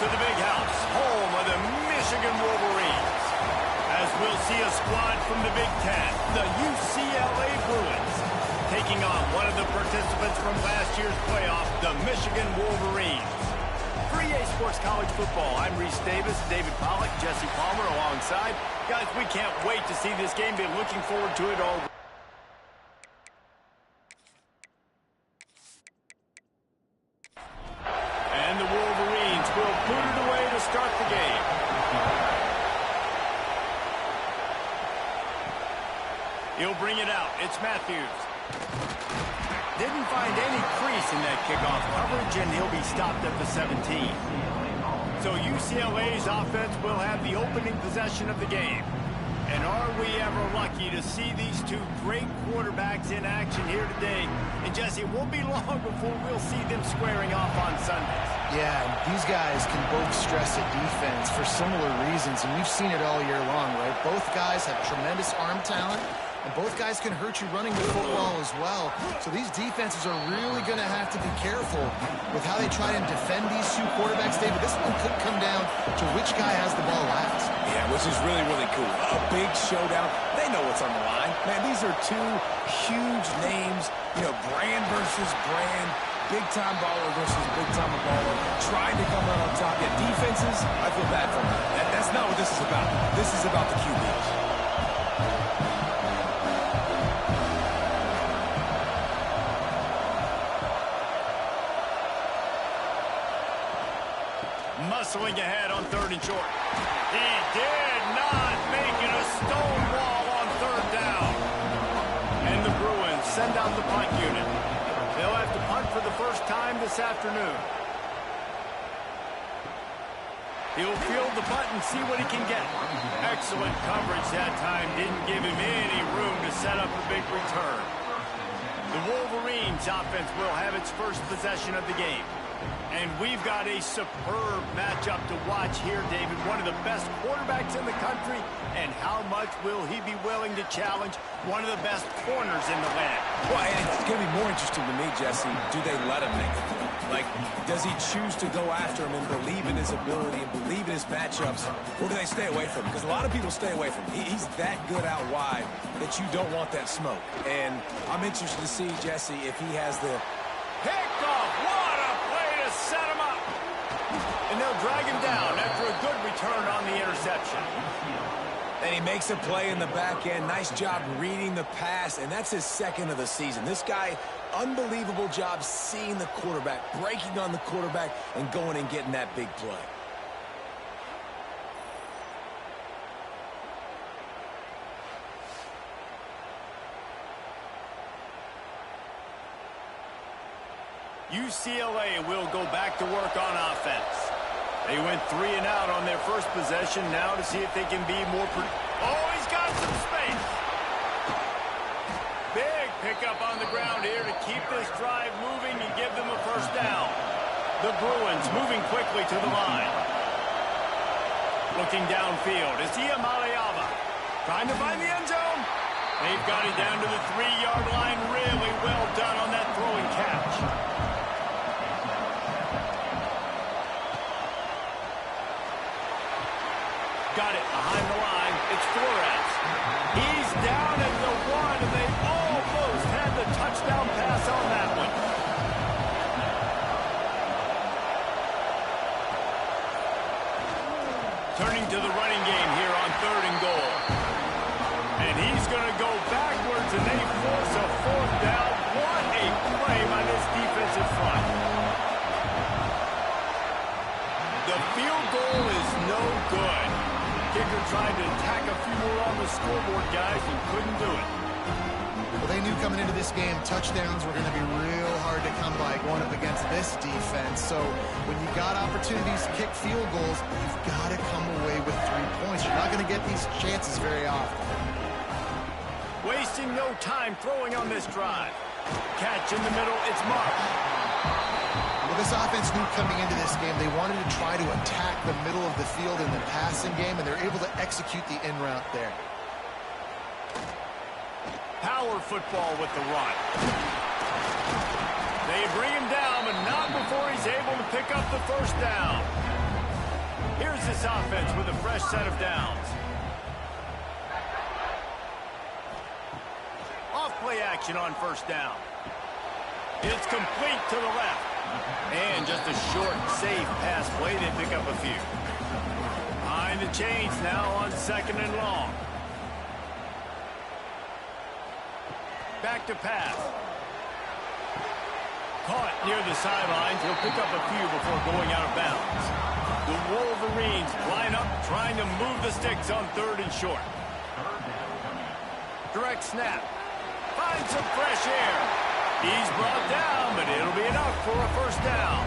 to the big house, home of the Michigan Wolverines. As we'll see a squad from the Big Ten, the UCLA Bruins, taking on one of the participants from last year's playoff, the Michigan Wolverines. For EA Sports College Football, I'm Reese Davis, David Pollack, Jesse Palmer alongside. Guys, we can't wait to see this game. Been looking forward to it all. And the Wolverines will put it away to start the game. He'll bring it out. It's Matthews. Didn't find any crease in that kickoff coverage, and he'll be stopped at the 17. So UCLA's offense will have the opening possession of the game. And are we ever lucky to see these two great quarterbacks in action here today? And Jesse, it won't be long before we'll see them squaring off on Sundays. Yeah, and these guys can both stress a defense for similar reasons, and we've seen it all year long, right? Both guys have tremendous arm talent, and both guys can hurt you running the football as well. So these defenses are really going to have to be careful with how they try and defend these two quarterbacks, David. This one could come down to which guy has the ball last. Yeah, which is really, really cool. A big showdown. They know what's on the line. Man, these are two huge names, you know, brand versus brand, big-time baller versus big-time baller, trying to come out on top. Yeah, defenses, I feel bad for them. That's not what this is about. This is about the QBs. Muscling ahead on 3rd and short. He did not make it a stone wall on 3rd down. And the Bruins send out the punt unit. They'll have to punt for the first time this afternoon. He'll field the punt and see what he can get. Excellent coverage that time. Didn't give him any room to set up a big return. The Wolverines offense will have its first possession of the game. And we've got a superb matchup to watch here, David. One of the best quarterbacks in the country. And how much will he be willing to challenge one of the best corners in the land? Well, and it's going to be more interesting to me, Jesse. Do they let him make it? Like, does he choose to go after him and believe in his ability and believe in his matchups? Or do they stay away from him? Because a lot of people stay away from him. He's that good out wide that you don't want that smoke. And I'm interested to see, Jesse, if he has the... Picked off! What a play to set him up! And they'll drag him down after a good return on the interception. And he makes a play in the back end. Nice job reading the pass, and that's his second of the season. This guy, unbelievable job seeing the quarterback, breaking on the quarterback, and going and getting that big play. UCLA will go back to work on offense. They went 3 and out on their first possession. Now to see if they can be more... Oh, he's got some space. Big pickup on the ground here to keep this drive moving and give them a first down. The Bruins moving quickly to the line. Looking downfield. Is Maleava trying to find the end zone? They've got it down to the 3-yard line. Really well done on that throwing catch. Got it behind the line. It's Flores. He's down at the 1, and they almost had the touchdown pass on that one. Turning to the running game here on 3rd and goal. And he's going to go backwards, and they force a 4th down. What a play by this defensive front. The field goal is no good. Kicker tried to tack a few more on the scoreboard, guys, and couldn't do it. Well, they knew coming into this game touchdowns were going to be real hard to come by going up against this defense. So when you got opportunities to kick field goals, you've got to come away with 3 points. You're not going to get these chances very often. Wasting no time throwing on this drive. Catch in the middle, it's Marsh. Well, this offense knew coming into this game they wanted to try to attack the middle of the field in the passing game, and they're able to execute the in route there. Power football with the run. They bring him down, but not before he's able to pick up the first down. Here's this offense with a fresh set of downs. Off-play action on first down. It's complete to the left. And just a short, safe pass play. They pick up a few. Behind the chains now on 2nd and long. Back to pass. Caught near the sidelines. He'll pick up a few before going out of bounds. The Wolverines line up, trying to move the sticks on 3rd and short. Direct snap. Finds some fresh air. He's brought down, but it'll be enough for a first down.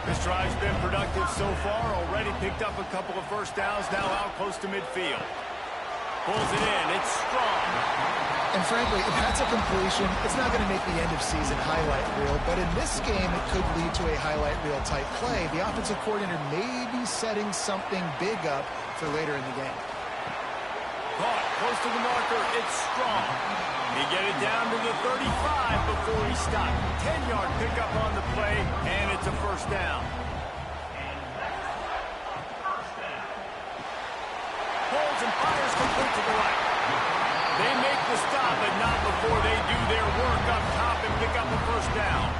This drive's been productive so far. Already picked up a couple of first downs, now out close to midfield. Pulls it in. It's strong. And frankly, if that's a completion, it's not going to make the end-of-season highlight reel. But in this game, it could lead to a highlight reel-type play. The offensive coordinator may be setting something big up for later in the game. Caught close to the marker. It's strong. He get it down to the 35 before he stopped. 10-yard pickup on the play, and it's a first down. Pulls and fires complete to the right. They make the stop, but not before they do their work up top and pick up a first down.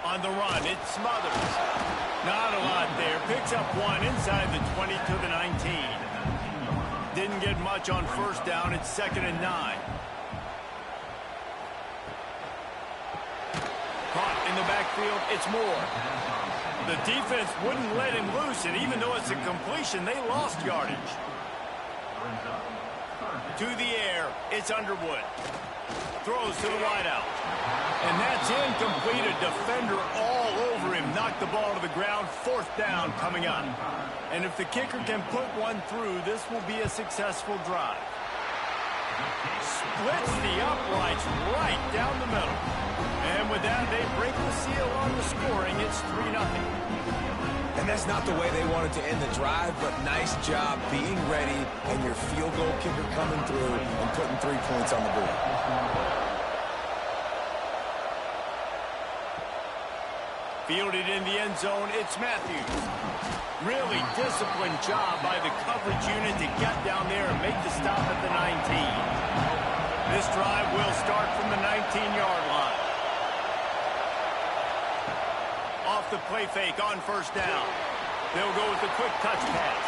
On the run, it smothers. Not a lot there. Picks up one inside the 20 to the 19. Didn't get much on first down. It's 2nd and 9. Caught in the backfield. It's Moore. The defense wouldn't let him loose, and even though it's a completion, they lost yardage. To the air, it's Underwood. Throws to the wideout. And that's incomplete. A defender all over him. Knocked the ball to the ground. 4th down coming up. And if the kicker can put one through, this will be a successful drive. Splits the uprights right down the middle. And with that, they break the seal on the scoring. It's 3-0. And that's not the way they wanted to end the drive, but nice job being ready and your field goal kicker coming through and putting 3 points on the board. Fielded in the end zone, it's Matthews. Really disciplined job by the coverage unit to get down there and make the stop at the 19. This drive will start from the 19-yard line. Off the play fake on first down. They'll go with the quick touch pass.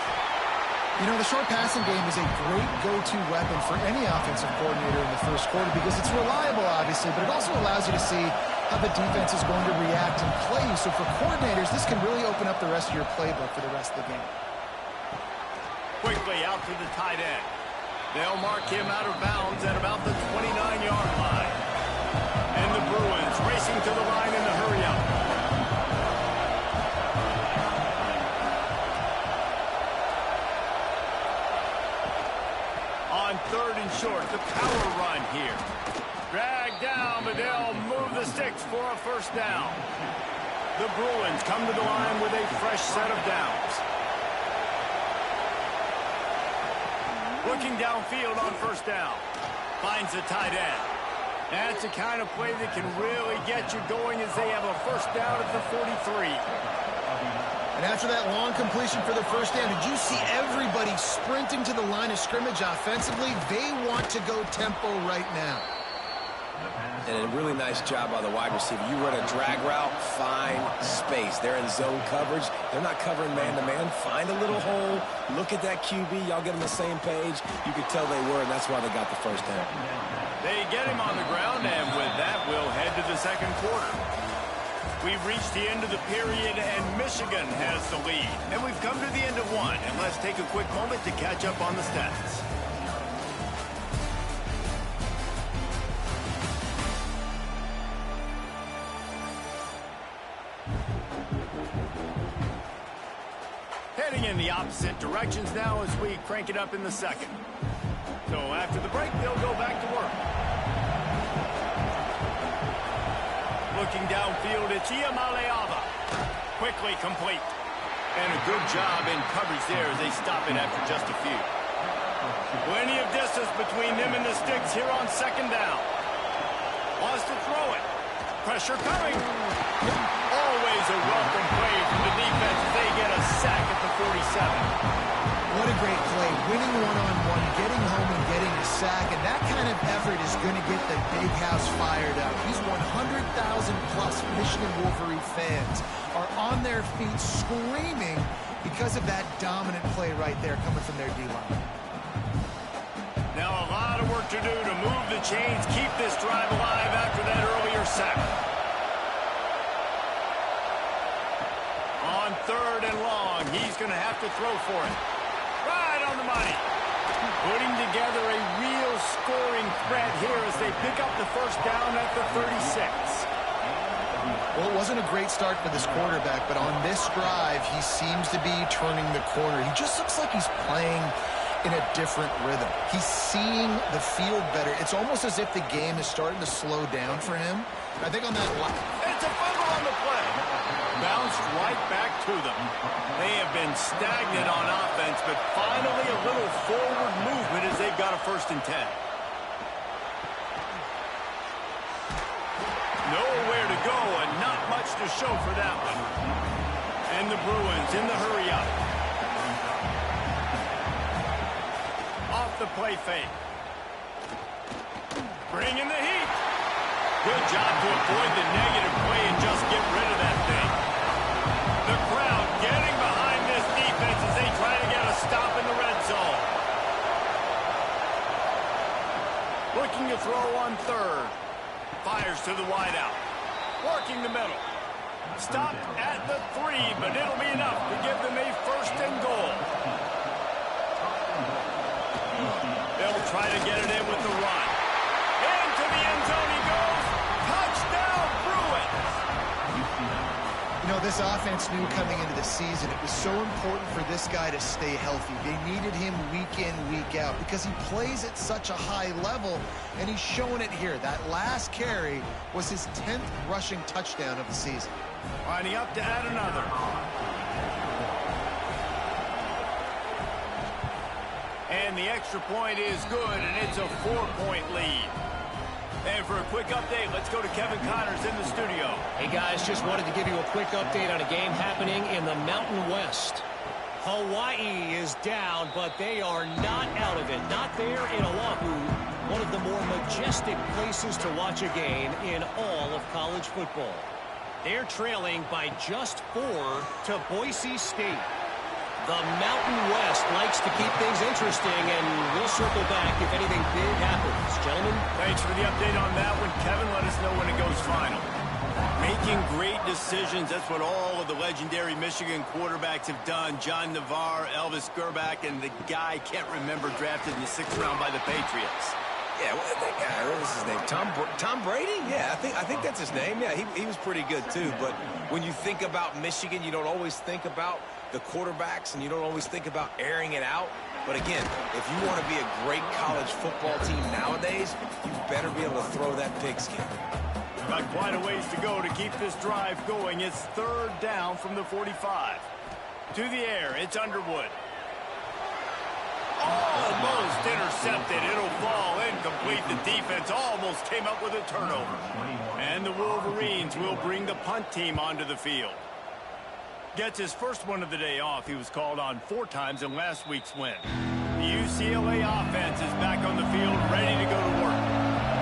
You know, the short passing game is a great go-to weapon for any offensive coordinator in the first quarter because it's reliable, obviously, but it also allows you to see how the defense is going to react and play you. So for coordinators, this can really open up the rest of your playbook for the rest of the game. Quickly out to the tight end. They'll mark him out of bounds at about the 29-yard line. And the Bruins racing to the line in the hurry-up. On 3rd and short, the power run here. Dragged down, but they'll move the sticks for a first down. The Bruins come to the line with a fresh set of downs. Looking downfield on first down. Finds the tight end. That's the kind of play that can really get you going as they have a first down at the 43. And after that long completion for the first down, did you see everybody sprinting to the line of scrimmage offensively? They want to go tempo right now. And a really nice job by the wide receiver. You run a drag route, find space. They're in zone coverage. They're not covering man-to-man. Find a little hole. Look at that QB. Y'all get on the same page. You could tell they were, and that's why they got the first down. They get him on the ground, and with that, we'll head to the second quarter. We've reached the end of the period, and Michigan has the lead. And we've come to the end of one, and let's take a quick moment to catch up on the stats. Heading in the opposite directions now as we crank it up in the second. So after the break, they'll go back to work. Looking downfield, it's Iamaleava. Quickly complete. And a good job in coverage there as they stop it after just a few. Plenty of distance between them and the sticks here on second down. Wants to throw it. Pressure coming. Always a welcome play from the defense as they get a sack at the 47. What a great play. Winning one-on-one, getting home and getting a sack, and that kind of effort is going to get the big house fired up. These 100,000-plus Michigan Wolverine fans are on their feet screaming because of that dominant play right there coming from their D-line. Now a lot of work to do to move the chains, keep this drive alive after that earlier sack. On third and long, he's going to have to throw for it. Right on the money. Putting together a real scoring threat here as they pick up the first down at the 36. Well, it wasn't a great start for this quarterback, but on this drive, he seems to be turning the corner. He just looks like he's playing in a different rhythm. He's seeing the field better. It's almost as if the game is starting to slow down for him. I think on that... It's a fumble on the play. Bounced right back to them. They have been stagnant on offense, but finally a little forward movement as they've got a 1st and 10. Nowhere to go and not much to show for that one. And the Bruins in the hurry-up. Off the play fake. Bring in the heat. Good job to avoid the negative play and just get rid of that thing. The crowd getting behind this defense as they try to get a stop in the red zone. Looking to throw on third. Fires to the wideout. Working the middle. Stopped at the 3, but it'll be enough to give them a 1st and goal. They'll try to get it in with the run. Into the end zone he goes. Touchdown, Bruins! You know, this offense knew coming into the season it was so important for this guy to stay healthy. They needed him week in, week out because he plays at such a high level, and he's showing it here. That last carry was his 10th rushing touchdown of the season. Lining up to add another. And the extra point is good, and it's a 4-point lead. And for a quick update, let's go to Kevin Connors in the studio. Hey, guys, just wanted to give you a quick update on a game happening in the Mountain West. Hawaii is down, but they are not out of it. Not there in Oahu, one of the more majestic places to watch a game in all of college football. They're trailing by just 4 to Boise State. The Mountain West likes to keep things interesting, and we'll circle back if anything big happens. Gentlemen? Thanks for the update on that one. Kevin, let us know when it goes final. Making great decisions, that's what all of the legendary Michigan quarterbacks have done. John Navarre, Elvis Gerbach, and the guy, can't remember, drafted in the 6th round by the Patriots. Yeah, that guy, what was his name? Tom Brady? Yeah, I think that's his name. Yeah, he was pretty good too. But when you think about Michigan, you don't always think about the quarterbacks, and you don't always think about airing it out. But again, if you want to be a great college football team nowadays, you better be able to throw that pigskin. Got quite a ways to go to keep this drive going. It's 3rd down from the 45. To the air, it's Underwood. Almost intercepted. It'll fall incomplete. The defense almost came up with a turnover. And the Wolverines will bring the punt team onto the field. Gets his first one of the day off. He was called on 4 times in last week's win. The UCLA offense is back on the field, ready to go to work.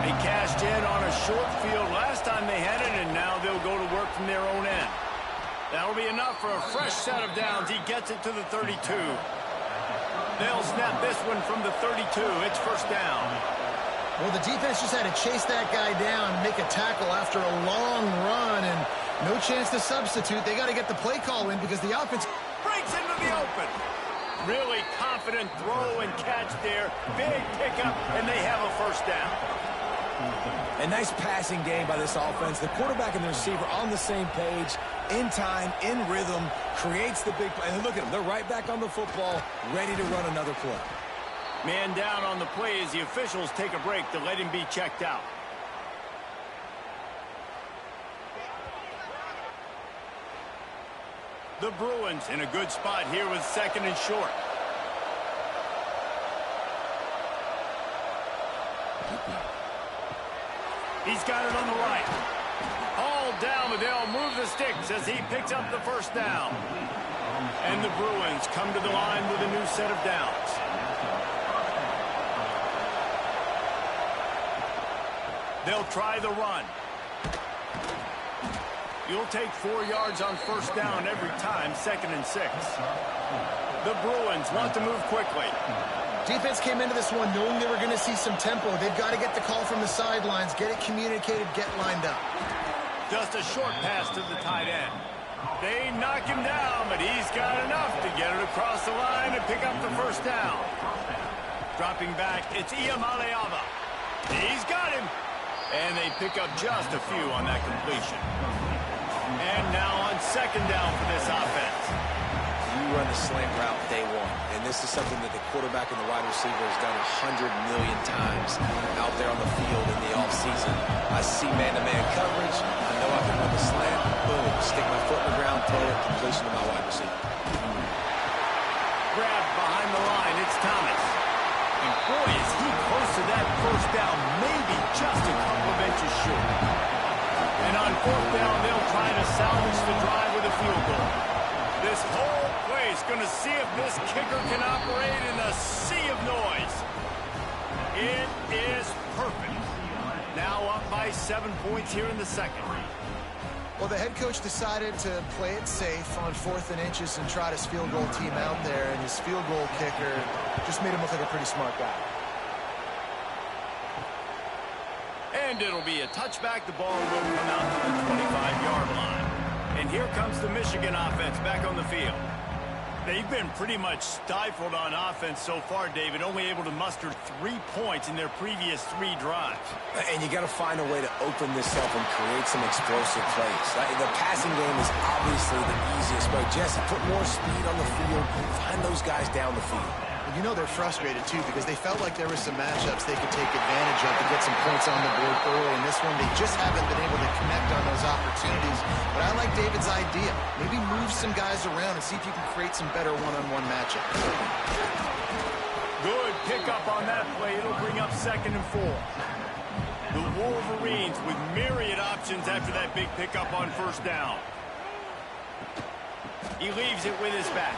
They cashed in on a short field last time they had it, and now they'll go to work from their own end. That'll be enough for a fresh set of downs. He gets it to the 32. They'll snap this one from the 32. It's 1st down. Well, the defense just had to chase that guy down, make a tackle after a long run, and no chance to substitute. They got to get the play call in because the offense breaks into the open. Really confident throw and catch there. Big pickup, and they have a 1st down. A nice passing game by this offense. The quarterback and the receiver on the same page, in time, in rhythm, creates the big play. And look at them. They're right back on the football, ready to run another play. Man down on the play as the officials take a break to let him be checked out. The Bruins in a good spot here with 2nd and short. He's got it on the right. All down, but they'll move the sticks as he picks up the first down. And the Bruins come to the line with a new set of downs. They'll try the run. You'll take 4 yards on first down every time, 2nd and 6. The Bruins want to move quickly. Defense came into this one knowing they were going to see some tempo. They've got to get the call from the sidelines, get it communicated, get lined up. Just a short pass to the tight end. They knock him down, but he's got enough to get it across the line and pick up the first down. Dropping back, it's Iamaleava. He's got him. And they pick up just a few on that completion. And now on 2nd down for this offense. You run the slant route day one, and this is something that the quarterback and the wide receiver has done 100 million times out there on the field in the offseason. I see man-to-man coverage. I know I can run the slant. Boom, stick my foot in the ground, throw it, completion to my wide receiver. Grabbed behind the line, it's Thomas. And boy, is he close to that first down, maybe just a couple of inches short. And on 4th down, they'll try to salvage the drive with a field goal. This whole play is going to see if this kicker can operate in a sea of noise. It is perfect. Now up by 7 points here in the 2nd. Well, the head coach decided to play it safe on 4th and inches and trot his field goal team out there, and his field goal kicker just made him look like a pretty smart guy. And it'll be a touchback. The ball will come out to the 25-yard line. And here comes the Michigan offense back on the field. They've been pretty much stifled on offense so far, David, only able to muster 3 points in their previous 3 drives. And you got to find a way to open this up and create some explosive plays. The passing game is obviously the easiest way. Jesse, put more speed on the field. Find those guys down the field. You know they're frustrated, too, because they felt like there were some matchups they could take advantage of to get some points on the board early. In this one, they just haven't been able to connect on those opportunities. But I like David's idea. Maybe move some guys around and see if you can create some better one-on-one matchups. Good pickup on that play. It'll bring up 2nd and 4. The Wolverines with myriad options after that big pickup on first down. He leaves it with his back.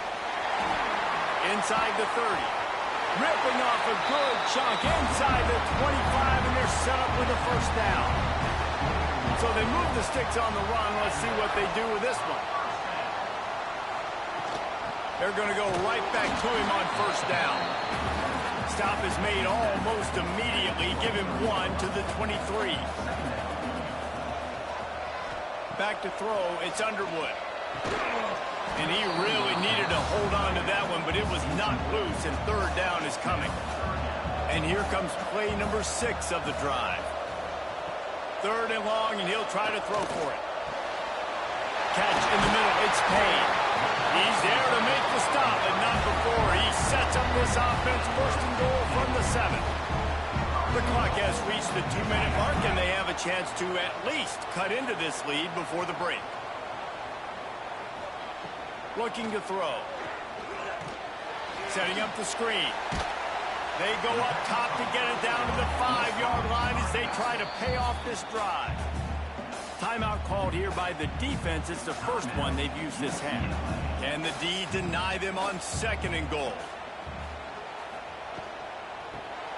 Inside the 30. Ripping off a good chunk inside the 25, and they're set up with a first down. So they move the sticks on the run. Let's see what they do with this one. They're going to go right back to him on first down. Stop is made almost immediately. Give him 1 to the 23. Back to throw. It's Underwood. And he really needed to hold on to that one, but it was not loose, and 3rd down is coming. And here comes play number 6 of the drive. 3rd and long, and he'll try to throw for it. Catch in the middle. It's Payne. He's there to make the stop, and not before. He sets up this offense, 1st and goal from the 7. The clock has reached the 2-minute mark, and they have a chance to at least cut into this lead before the break. Looking to throw. Setting up the screen. They go up top to get it down to the 5-yard line as they try to pay off this drive. Timeout called here by the defense. It's the first one they've used this half. Can the D deny them on 2nd and goal?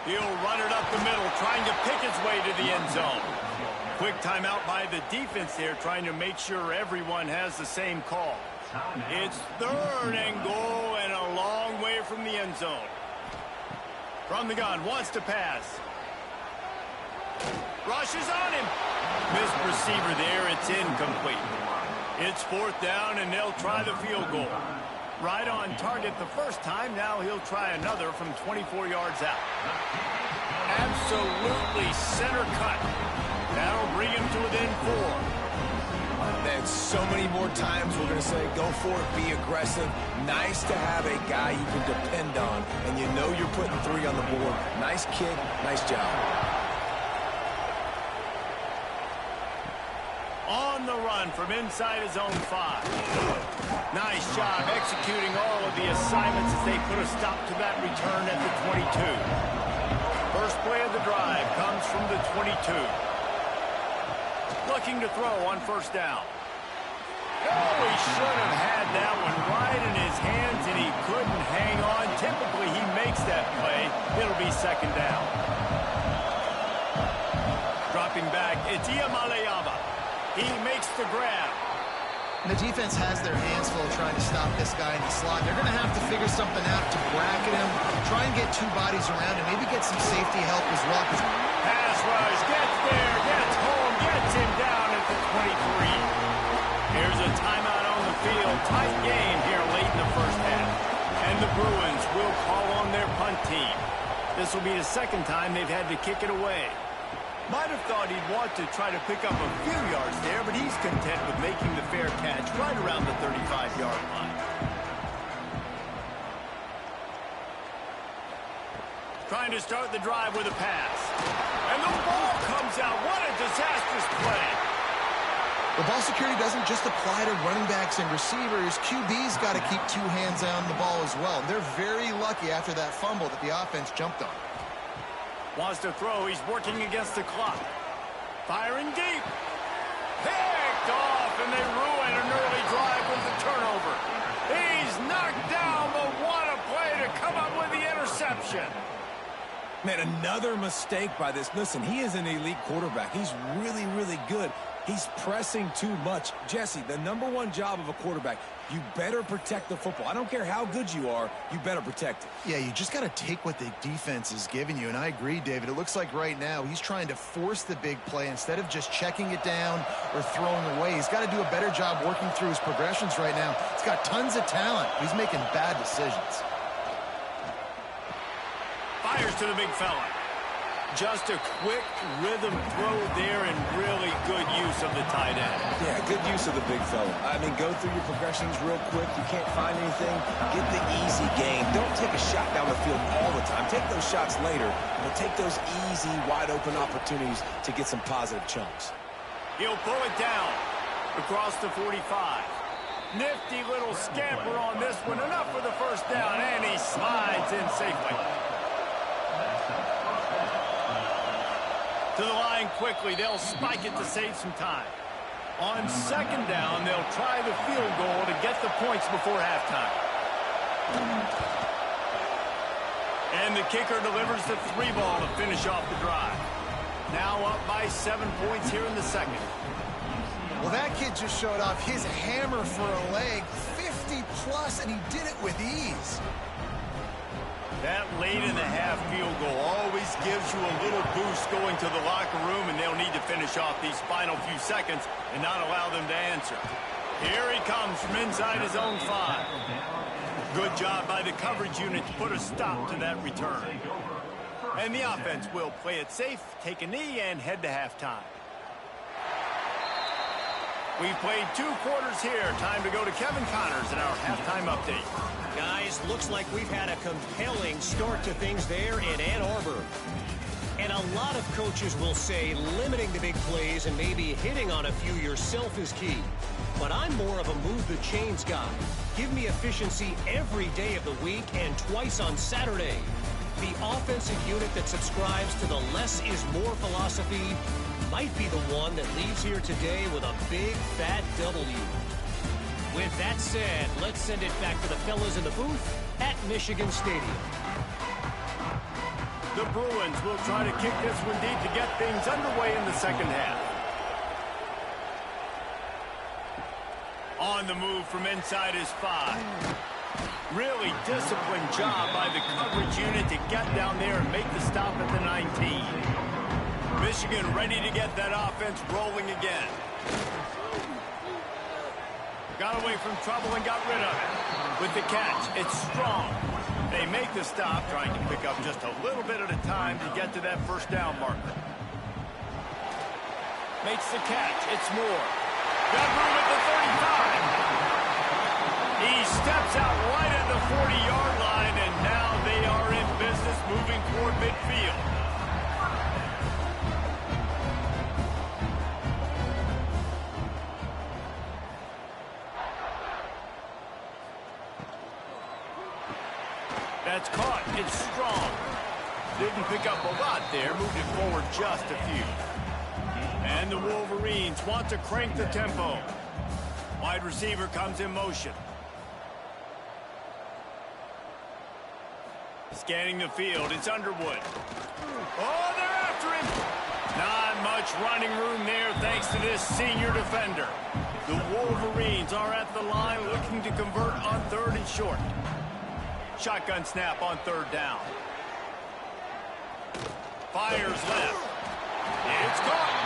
He'll run it up the middle, trying to pick his way to the end zone. Quick timeout by the defense there, trying to make sure everyone has the same call. It's 3rd and goal and a long way from the end zone. From the gun, wants to pass. Rushes on him. Missed receiver there, it's incomplete. It's 4th down, and they'll try the field goal. Right on target the first time, now he'll try another from 24 yards out. Absolutely center cut. That'll bring him to within 4. Man, so many more times we're going to say, go for it, be aggressive. Nice to have a guy you can depend on, and you know you're putting 3 on the board. Nice kick, nice job. On the run from inside his own 5. Nice job executing all of the assignments as they put a stop to that return at the 22. First play of the drive comes from the 22. looking to throw on first down. Oh, he should have had that one right in his hands, and he couldn't hang on. Typically, he makes that play. It'll be second down. Dropping back, it's Iamaleava. He makes the grab. And the defense has their hands full trying to stop this guy in the slot. They're going to have to figure something out to bracket him, try and get two bodies around him, maybe get some safety help as well. Pass rush, gets there, gets home, gets him down at the 23. Here's a timeout on the field. Tight game here late in the first half. And the Bruins will call on their punt team. This will be the second time they've had to kick it away. Might have thought he'd want to try to pick up a few yards there, but he's content with making the fair catch right around the 35-yard line. Trying to start the drive with a pass. And the ball comes out. What a disastrous play. The ball security doesn't just apply to running backs and receivers. QB's got to keep two hands on the ball as well. They're very lucky after that fumble that the offense jumped on. Wants to throw. He's working against the clock. Firing deep. Picked off, and they ruin an early drive with the turnover. He's knocked down, but what a play to come up with the interception. Man, another mistake by this. Listen, he is an elite quarterback. He's really, really good. He's pressing too much. Jesse, the #1 job of a quarterback, you better protect the football. I don't care how good you are, you better protect it. Yeah, you just got to take what the defense is giving you, and I agree, David. It looks like right now he's trying to force the big play instead of just checking it down or throwing away. He's got to do a better job working through his progressions right now. He's got tons of talent. He's making bad decisions. Fires to the big fella. Just a quick rhythm throw there and really good use of the tight end. Yeah, good use of the big fella. I mean, go through your progressions real quick. You can't find anything, get the easy gain. Don't take a shot down the field all the time. Take those shots later, but take those easy, wide-open opportunities to get some positive chunks. He'll pull it down across the 45. Nifty little scamper on this one. Enough for the first down, and he slides in safely. To the line quickly. They'll spike it to save some time. On second down, they'll try the field goal to get the points before halftime. And the kicker delivers the 3 ball to finish off the drive. Now up by 7 points here in the second. Well, that kid just showed off his hammer for a leg, 50-plus, and he did it with ease. That late-in-the-half field goal always gives you a little boost going to the locker room, and they'll need to finish off these final few seconds and not allow them to answer. Here he comes from inside his own 5. Good job by the coverage unit to put a stop to that return. And the offense will play it safe, take a knee, and head to halftime. We've played 2 quarters here. Time to go to Kevin Connors in our halftime update. Guys, looks like we've had a compelling start to things there in Ann Arbor. And a lot of coaches will say limiting the big plays and maybe hitting on a few yourself is key. But I'm more of a move the chains guy. Give me efficiency every day of the week and twice on Saturday. The offensive unit that subscribes to the less is more philosophy might be the one that leaves here today with a big fat W. With that said, let's send it back to the fellas in the booth at Michigan Stadium. The Bruins will try to kick this one deep to get things underway in the second half. On the move from inside his 5. Really disciplined job by the coverage unit to get down there and make the stop at the 19. Michigan ready to get that offense rolling again. Got away from trouble and got rid of it. With the catch, it's strong. They make the stop, trying to pick up just a little bit at a time to get to that first down marker. Makes the catch, it's Moore. Got room at the 35. He steps out right at the 40-yard line, and now they are in business moving toward midfield. That's caught. It's strong. Didn't pick up a lot there. Moved it forward just a few. And And the Wolverines want to crank the tempo. Wide receiver comes in motion. Scanning the field, it's Underwood. Oh, they're after him. Not much running room there thanks to this senior defender. The Wolverines are at the line looking to convert on 3rd and short. Shotgun snap on 3rd down. Fires left. It's caught.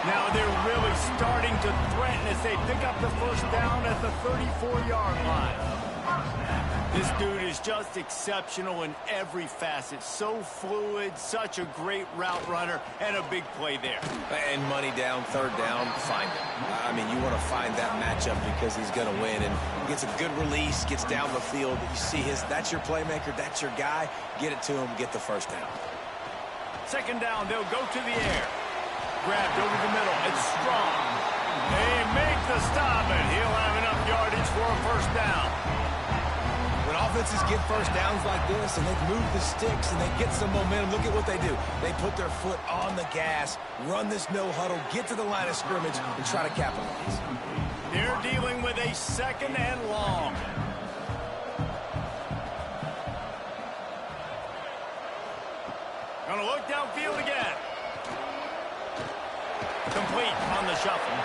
Now they're really starting to threaten as they pick up the first down at the 34-yard line. This dude is just exceptional in every facet. So fluid, such a great route runner, and a big play there. And money down, 3rd down, find him. I mean, you want to find that matchup because he's going to win. And gets a good release, gets down the field. You see that's your playmaker, that's your guy. Get it to him, get the first down. 2nd down, they'll go to the air. Grabbed over the middle, it's Strong. They make the stop, and he'll have enough yardage for a first down. When offenses get first downs like this and they move the sticks and they get some momentum, look at what they do. They put their foot on the gas, run this no huddle, get to the line of scrimmage, and try to capitalize. They're dealing with a 2nd and long. Gonna look downfield again. Complete on the shuffle.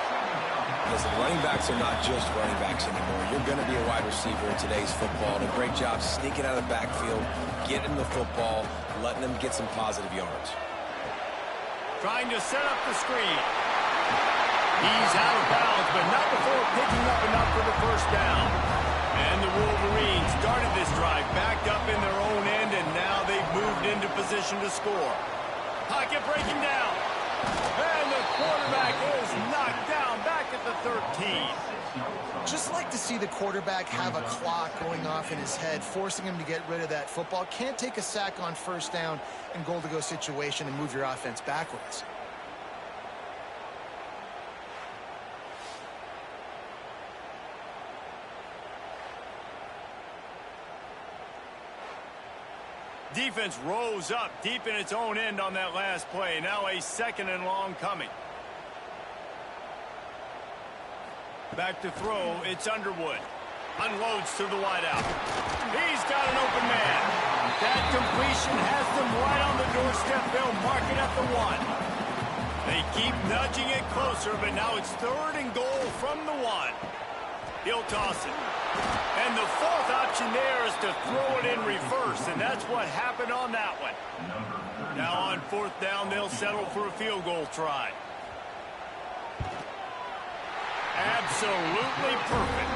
Listen, running backs are not just running backs anymore. You're going to be a wide receiver in today's football. And a great job sneaking out of the backfield, getting the football, letting them get some positive yards. Trying to set up the screen. He's out of bounds, but not before picking up enough for the first down. And the Wolverines started this drive backed up in their own end, and now they've moved into position to score. Pocket breaking down. And the quarterback is knocked down back at the 13. Just like to see the quarterback have a clock going off in his head, forcing him to get rid of that football. Can't take a sack on 1st down in goal-to-go situation and move your offense backwards. Defense rose up deep in its own end on that last play. Now a 2nd and long coming. Back to throw, it's Underwood. Unloads to the wideout. He's got an open man. That completion has them right on the doorstep. They'll mark it at the 1. They keep nudging it closer, but now it's 3rd and goal from the 1. He'll toss it. And the 4th option there is to throw it in reverse, and that's what happened on that one. Now on 4th down, they'll settle for a field goal try. Absolutely perfect.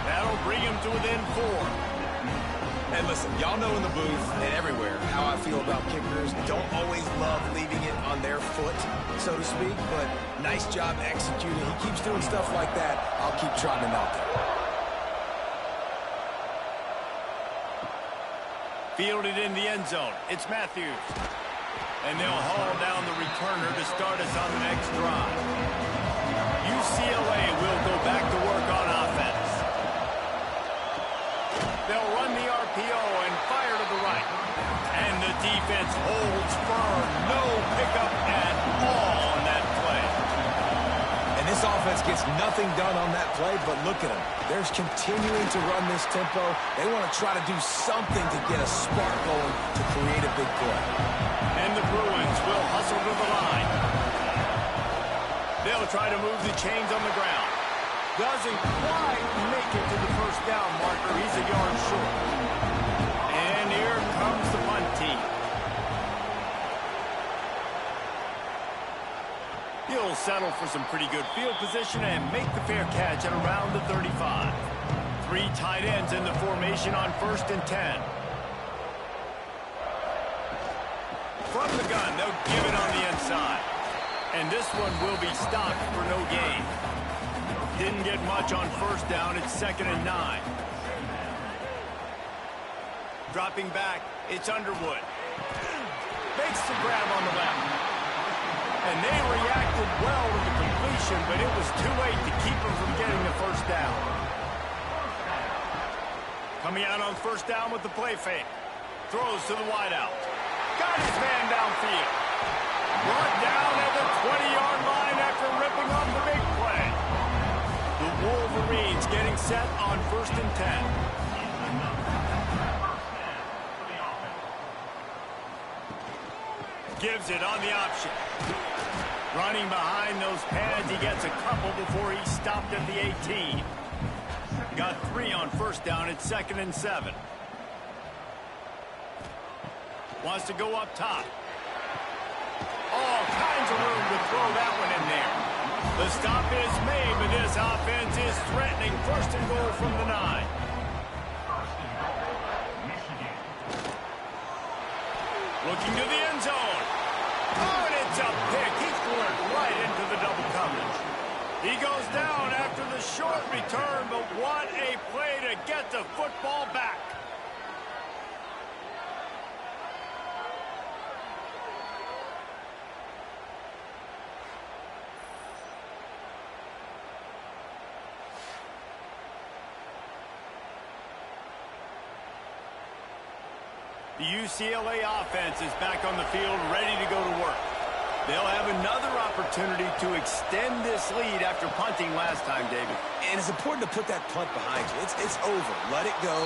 That'll bring him to within 4. And listen, y'all know in the booth and everywhere how I feel about kickers. Don't always love leaving it on their foot, so to speak, but nice job executing. He keeps doing stuff like that. I'll keep trotting him out there. Fielded in the end zone. It's Matthews. And they'll haul down the returner to start us on the next drive. UCLA will go back to work on offense. They'll run the RPO and fire to the right. And the defense holds firm. No pickup at all on that play. And this offense gets nothing done on that play, but look at them. They're continuing to run this tempo. They want to try to do something to get a spark going to create a big play. And the Bruins will hustle to the line. They'll try to move the chains on the ground. Doesn't quite make it to the first down marker. He's a yard short. And here comes the punt team. He'll settle for some pretty good field position and make the fair catch at around the 35. 3 tight ends in the formation on 1st and 10. From the gun, they'll give it on the inside. And this one will be stopped for no gain. Didn't get much on 1st down. It's 2nd and 9. Dropping back, it's Underwood. Makes the grab on the left. And they reacted well to the completion, but it was too late to keep them from getting the first down. Coming out on 1st down with the play fake. Throws to the wideout. Got his man downfield. Brought down at the 20-yard line after ripping off the big play. The Wolverines getting set on 1st and 10. Gives it on the option. Running behind those pads, he gets a couple before he stopped at the 18. Got 3 on 1st down at 2nd and 7. Wants to go up top. All kinds of room to throw that one in there. The stop is made, but this offense is threatening 1st and goal from the 9. Looking to the end zone. Oh, and it's a pick. He threw it right into the double coverage. He goes down after the short return, but what a play to get the football back. The UCLA offense is back on the field, ready to go to work. They'll have another opportunity to extend this lead after punting last time, David. And it's important to put that punt behind you. It's over. Let it go.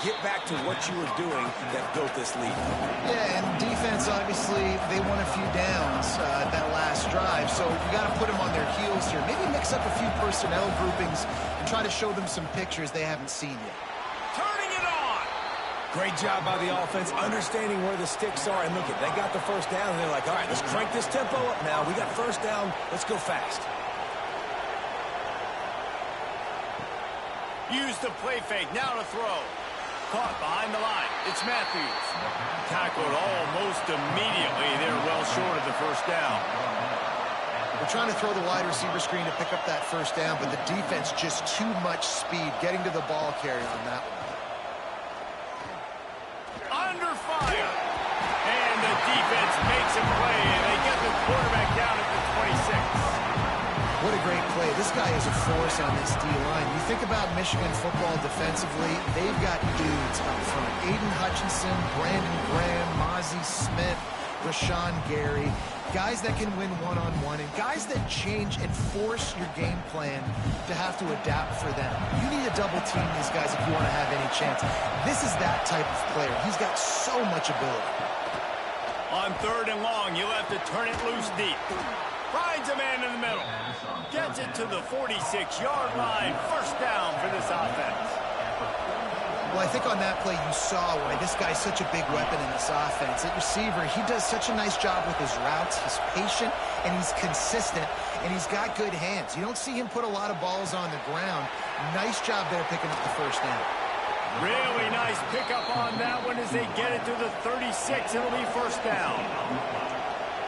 Get back to what you were doing that built this lead. Yeah, and defense, obviously, they won a few downs that last drive, so you got to put them on their heels here. Maybe mix up a few personnel groupings and try to show them some pictures they haven't seen yet. Turning it on! Great job by the offense, understanding where the sticks are. And look, they got the 1st down, and they're like, all right, let's crank this tempo up now. We got 1st down. Let's go fast. Use the play fake. Now to throw. Caught behind the line. It's Matthews. Tackled almost immediately. They're well short of the 1st down. They're trying to throw the wide receiver screen to pick up that 1st down, but the defense just too much speed getting to the ball carrier on that one. Under fire. And the defense makes a play, and they get the quarterback down at the 26. What a great play. This guy is a force on this D-line. You think about Michigan football defensively, they've got dudes up front. Aiden Hutchinson, Brandon Graham, Mozzie Smith, Rashawn Gary. Guys that can win one-on-one and guys that change and force your game plan to have to adapt for them. You need to double team these guys if you want to have any chance. This is that type of player. He's got so much ability. On 3rd and long, you'll have to turn it loose deep. Finds a man in the middle. Gets it to the 46-yard line. 1st down for this offense. Well, I think on that play you saw why this guy's such a big weapon in this offense. At receiver, he does such a nice job with his routes. He's patient, and he's consistent, and he's got good hands. You don't see him put a lot of balls on the ground. Nice job there picking up the 1st down. Really nice pickup on that one as they get it to the 36. It'll be 1st down.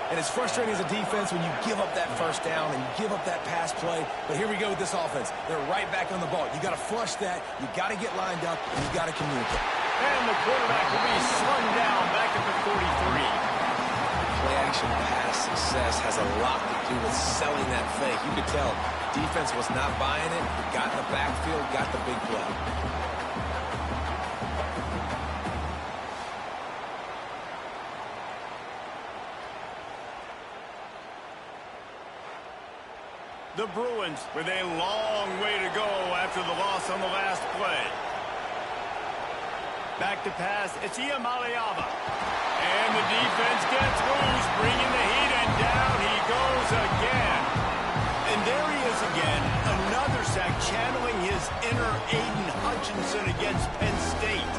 And it's frustrating as a defense when you give up that 1st down and you give up that pass play. But here we go with this offense. They're right back on the ball. You got to flush that. You got to get lined up, and you got to communicate. And the quarterback will be slung down back at the 43. Play-action pass success has a lot to do with selling that fake. You could tell defense was not buying it. Got in the backfield, got the big play. The Bruins with a long way to go after the loss on the last play. Back to pass, it's Iamaleava. And the defense gets loose, bringing the heat, and down he goes again. And there he is again, another sack, channeling his inner Aiden Hutchinson against Penn State.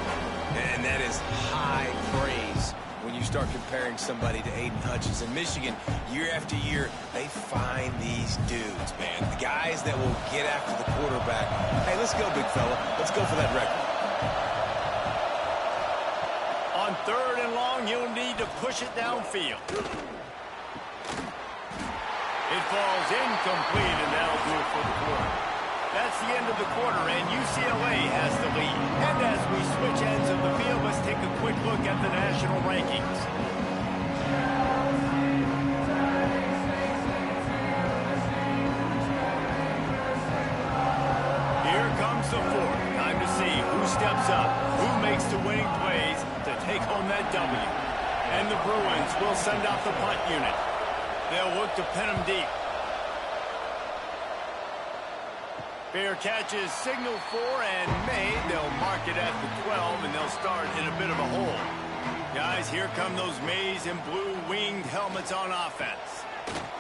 And that is high praise when you start comparing somebody to Aiden Hutchinson. Michigan, year after year, they find these dudes, man. The guys that will get after the quarterback. Hey, let's go, big fella. Let's go for that record. On 3rd and long, you'll need to push it downfield. It falls incomplete, and that'll do it for the quarter. That's the end of the quarter, and UCLA has the lead. And as we switch ends of the field, let's take a quick look at the national rankings. Here comes the 4th. Time to see who steps up, who makes the winning plays to take home that W. And the Bruins will send out the punt unit. They'll look to pin him deep. Fair catch is signaled for and made. They'll mark it at the 12, and they'll start in a bit of a hole. Guys, here come those maize and blue winged helmets on offense.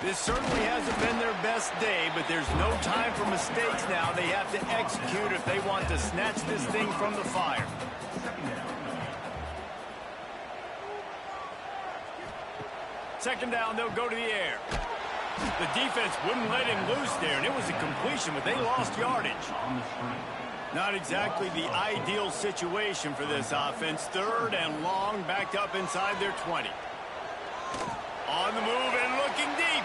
This certainly hasn't been their best day, but there's no time for mistakes now. They have to execute if they want to snatch this thing from the fire. Second down, they'll go to the air. The defense wouldn't let him loose there, and it was a completion, but they lost yardage. Not exactly the ideal situation for this offense. Third and long, backed up inside their 20. On the move and looking deep.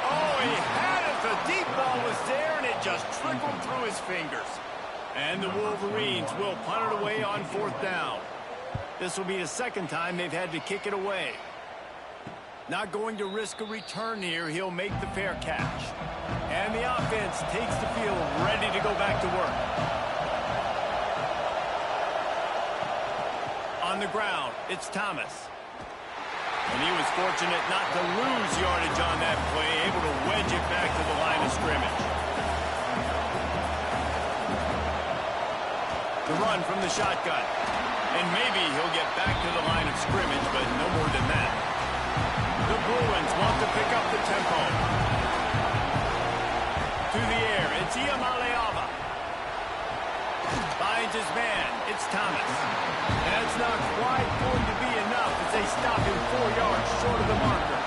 Oh, he had it. The deep ball was there, and it just trickled through his fingers. And the Wolverines will punt it away on fourth down. This will be the second time they've had to kick it away. Not going to risk a return here. He'll make the fair catch. And the offense takes the field, ready to go back to work. On the ground, it's Thomas. And he was fortunate not to lose yardage on that play, able to wedge it back to the line of scrimmage. The run from the shotgun. And maybe he'll get back to the line of scrimmage, but no more than that. The Bruins want to pick up the tempo. To the air, it's Iamaleava. Finds his man, it's Thomas. That's not quite going to be enough as they stop him 4 yards short of the marker.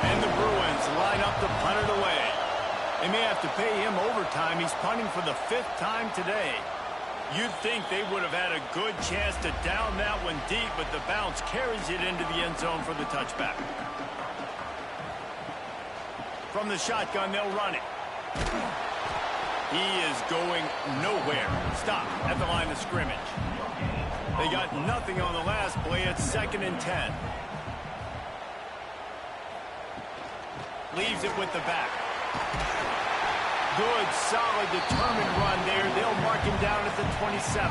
And the Bruins line up to punt it away. They may have to pay him overtime. He's punting for the 5th time today. You'd think they would have had a good chance to down that one deep, but the bounce carries it into the end zone for the touchback. From the shotgun, they'll run it. He is going nowhere. Stop at the line of scrimmage. They got nothing on the last play. It's 2nd and 10. Leaves it with the back. Good, solid, determined run there. They'll mark him down at the 27.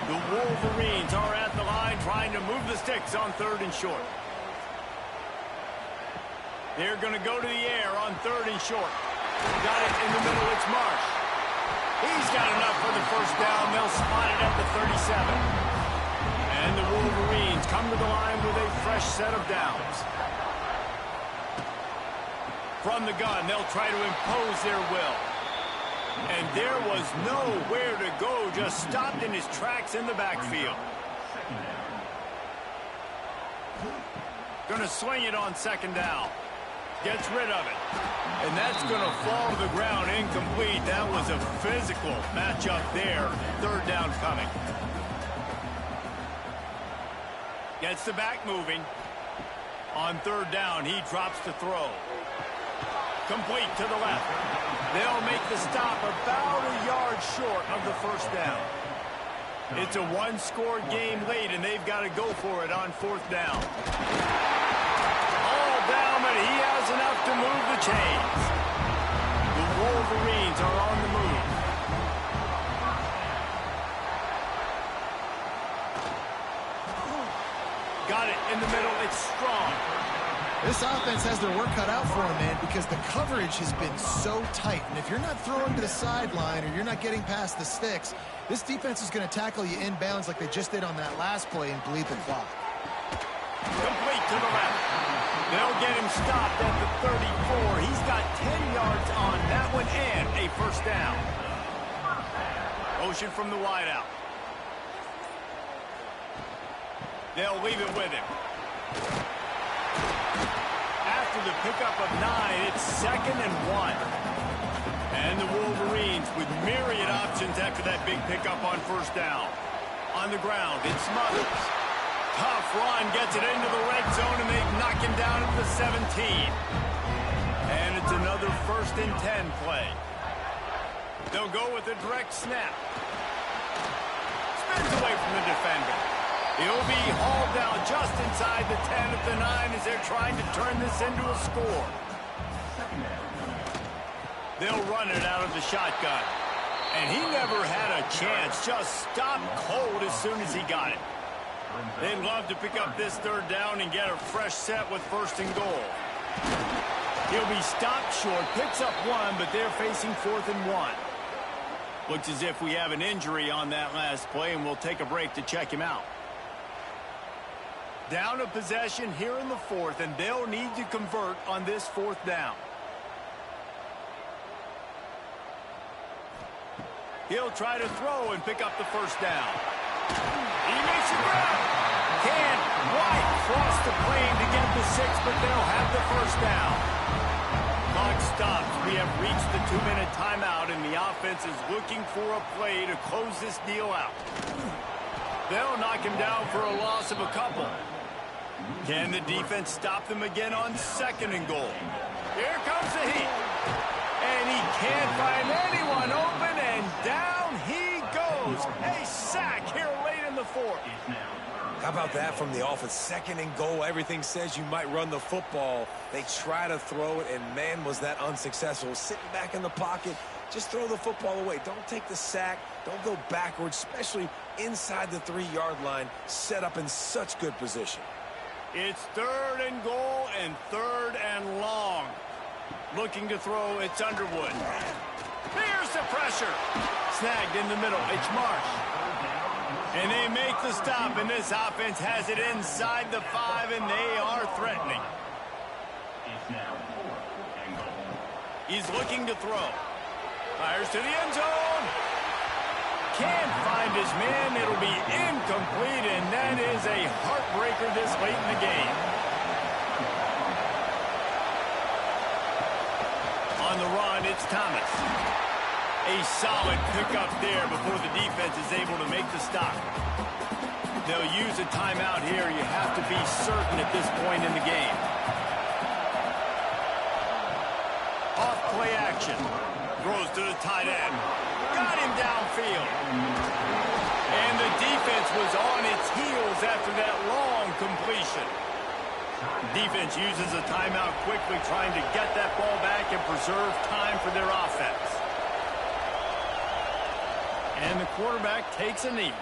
The Wolverines are at the line trying to move the sticks on 3rd and short. They're going to go to the air on 3rd and short. Got it in the middle. It's Marsh. He's got enough for the first down. They'll spot it at the 37. And the Wolverines come to the line with a fresh set of downs. From the gun, they'll try to impose their will. And there was nowhere to go, just stopped in his tracks in the backfield. Gonna swing it on 2nd down. Gets rid of it. And that's gonna fall to the ground incomplete. That was a physical matchup there. 3rd down coming. Gets the back moving. On 3rd down, he drops the throw. Complete to the left. They'll make the stop about a yard short of the first down. It's a one-score game late, and they've got to go for it on 4th down. All down, but he has enough to move the chains. The Wolverines are on the move. Got it in the middle. It's strong. This offense has their work cut out for them, man, because the coverage has been so tight. And if you're not throwing to the sideline or you're not getting past the sticks, this defense is going to tackle you inbounds like they just did on that last play and bleed the clock. Complete to the left. They'll get him stopped at the 34. He's got 10 yards on that one and a first down. Motion from the wideout. They'll leave it with him. After the pickup of 9, it's 2nd and 1. And the Wolverines with myriad options after that big pickup on first down. On the ground, it's Smothers. Tough run, gets it into the red zone, and they knock him down at the 17. And it's another 1st and 10 play. They'll go with a direct snap. Spins away from the defender. He'll be hauled down just inside the 10 at the 9 as they're trying to turn this into a score. They'll run it out of the shotgun. And he never had a chance, just stopped cold as soon as he got it. They'd love to pick up this third down and get a fresh set with 1st and goal. He'll be stopped short, picks up 1, but they're facing 4th and 1. Looks as if we have an injury on that last play, and we'll take a break to check him out. Down a possession here in the 4th, and they'll need to convert on this 4th down. He'll try to throw and pick up the 1st down. He makes a grab. Can't quite cross the plane to get the 6, but they'll have the 1st down. Clock stops. We have reached the 2-minute timeout, and the offense is looking for a play to close this deal out. They'll knock him down for a loss of a couple. Can the defense stop them again on 2nd and goal? Here comes the heat. And he can't find anyone open, and down he goes. A sack here late in the 4th. How about that from the offense? 2nd and goal. Everything says you might run the football. They try to throw it, and man, was that unsuccessful. Sitting back in the pocket, just throw the football away. Don't take the sack. Don't go backwards, especially inside the 3-yard line. Set up in such good position. It's 3rd and goal and 3rd and long. Looking to throw, it's Underwood. Here's the pressure. Snagged in the middle, it's Marsh. And they make the stop, and this offense has it inside the 5, and they are threatening. He's looking to throw. Fires to the end zone. Can't find his man. It'll be incomplete, and that is a heartbreaker this late in the game. On the run, it's Thomas. A solid pickup there before the defense is able to make the stop. They'll use a timeout here. You have to be certain at this point in the game. Off play action. Throws to the tight end. Got him downfield. And the defense was on its heels after that long completion. Defense uses a timeout quickly, trying to get that ball back and preserve time for their offense. And the quarterback takes a knee.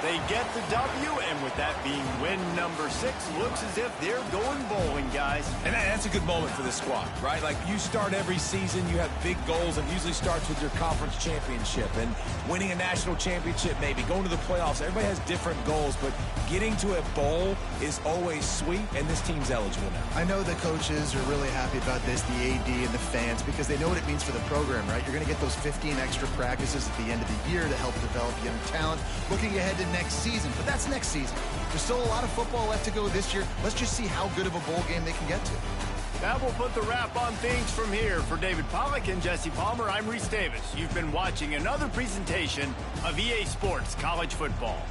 They get the W, and with that being win number 6, looks as if they're going bowling, guys. And that's a good moment for this squad, right? Like, you start every season, you have big goals, and usually starts with your conference championship and winning a national championship, maybe going to the playoffs. Everybody has different goals, but getting to a bowl is always sweet, and this team's eligible now. I know the coaches are really happy about this, the AD and the fans, because they know what it means for the program, right? You're going to get those 15 extra practices at the end of the year to help develop young talent. Looking ahead to next season, but that's next season. There's still a lot of football left to go this year. Let's just see how good of a bowl game they can get to. That will put the wrap on things from here. For David Pollack and Jesse Palmer, I'm Reese Davis. You've been watching another presentation of EA Sports College Football.